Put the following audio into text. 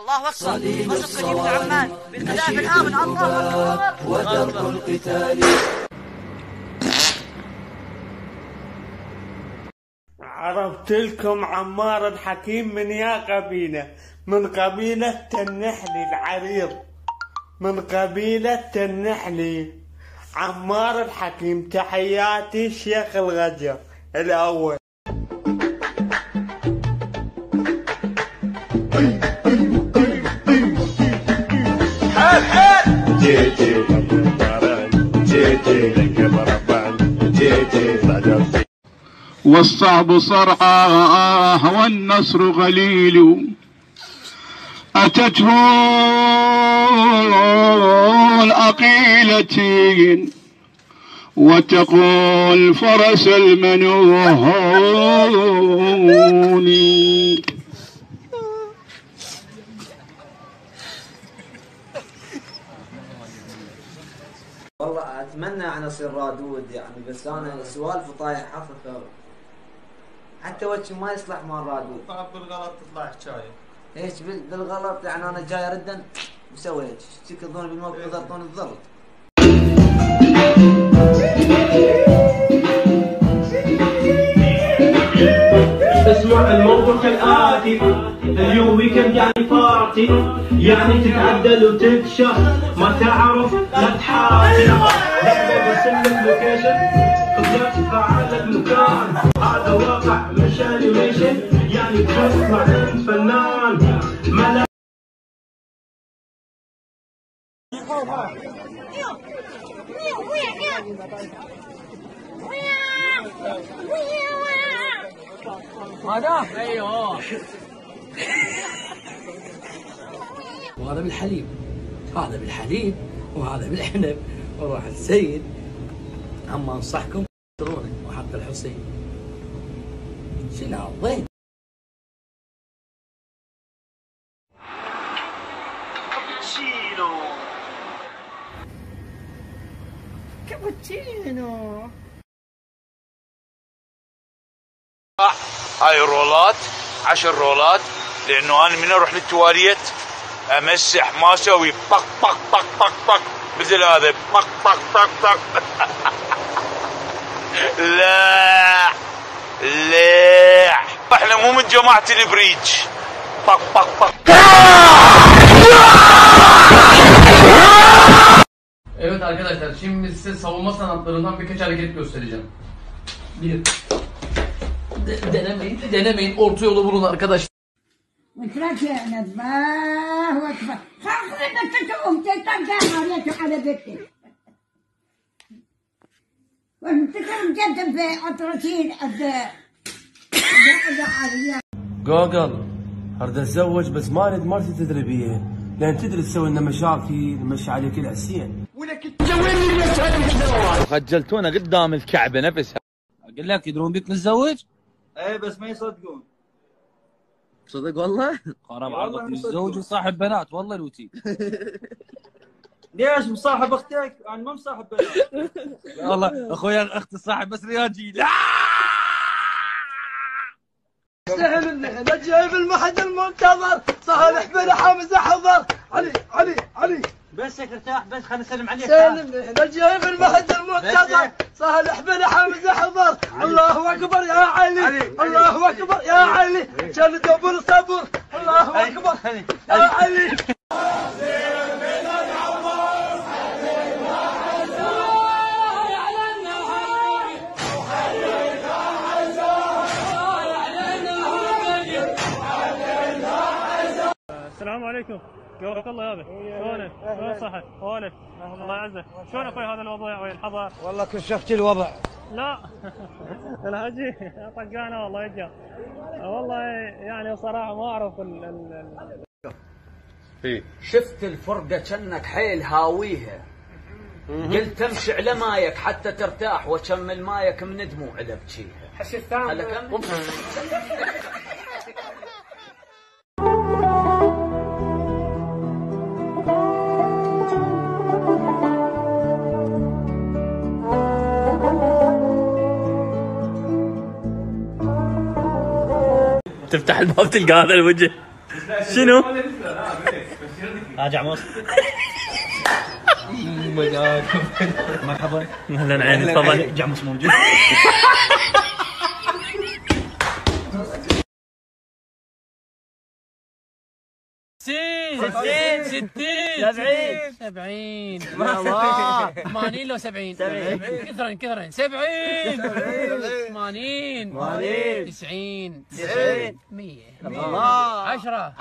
الله أكبر. مصر قديم عمان بالقذائف الآمن. الله أكبر. ودرب القتال. عرفت لكم عمار الحكيم من يا قبيلة؟ من قبيلة النحلي العريض، من قبيلة النحلي. عمار الحكيم. تحياتي الشيخ الغجر الأول. حال حال جيتي جيتي لك مربان جيتي والصعب صرعاه والنصر غليل أتته الأقيلة وتقول فرس المنوهون. والله اتمنى يعني اصير رادود يعني، بس انا سوالف طايح حفظ حتى وجهي ما يصلح مال رادود. بالغلط تطلع حكايه. ايش بالغلط يعني؟ انا جاي اردا مسوي هيك تكذون بالموت وضرطون الضرب. اسمع الموضوع كالآتي، اليوم ويكند يعني بارتي، يعني تتعدل وتكشف ما تعرف لا تحاتي. لحظة برسلك لوكيشن خذ فعال المكان، هذا واقع مش انيميشن، يعني تسمع انت فنان ملا. هذا ايوه. وهذا بالحليب، هذا بالحليب وهذا بالعنب. وروح السيد اما انصحكم تروني وحتى الحسين شيلها وين. كابتشينو. هاي رولات 10 رولات، لانه انا من اروح للتواليت امسح ما اسوي طق طق طق طق طق مثل هذا طق طق طق طق. لا لا احنا مو من جماعة البريج. طق طق طق. Evet arkadaşlar, şimdi size savunma sanatlarından birkaç hareket göstereceğim. 1. Denemeyin, orta yolu bulun arkadaşlar. وترجعنا الله اكبر. خلينا تقوم ترجع على بيتك. وانتكم جدا في اطرتين جوجل هرد اتزوج بس ما اريد مرتي تدري بيه، لان تدري تسوي لنا مشاكل نمشي عليك العسين. ولك تجوزني بس هذه خجلتونا قدام الكعبه نفسها. اقول لك يدرون بيك نتزوج؟ ايه بس ما يصدقون. صدق والله؟ خرب عرضك متزوج وصاحب بنات والله الوتي. ليش مصاحب اختك؟ انا ما مصاحب بنات. والله اخويا اختي صاحب بس رياجيل. سهل النحل جايب المحد المنتظر، صالح بن حمزه حضر. علي بس ارتاح، بس خلينا نسلم عليك. سلم النحل جايب المحد المنتظر، صالح بن حمزه حضر. الله اكبر يا علي، الله اكبر يا علي، جلد ابو الصبر. الله اكبر يا علي. السلام عليكم، قولك الله يابا. شلونك؟ شلون صحة؟ ولك الله يعزك. شلون اخوي هذا الوضع والحظر؟ والله كشفت الوضع. لا الهجي طقانا والله يجا. والله يعني صراحة ما اعرف شفت الفرقة كأنك حيل هاويها، قلت تمشي على مايك حتى ترتاح وكمل مايك من دموع اذا بتشيلها. حشي الثاني. تفتح الباب تلقى هذا الوجه. شنو؟ راجع مصر. مرحبا. اهلا عيني تفضل. جعمص موجود. ستين 70 80 لو 70 كثرين 70 80 90 100 10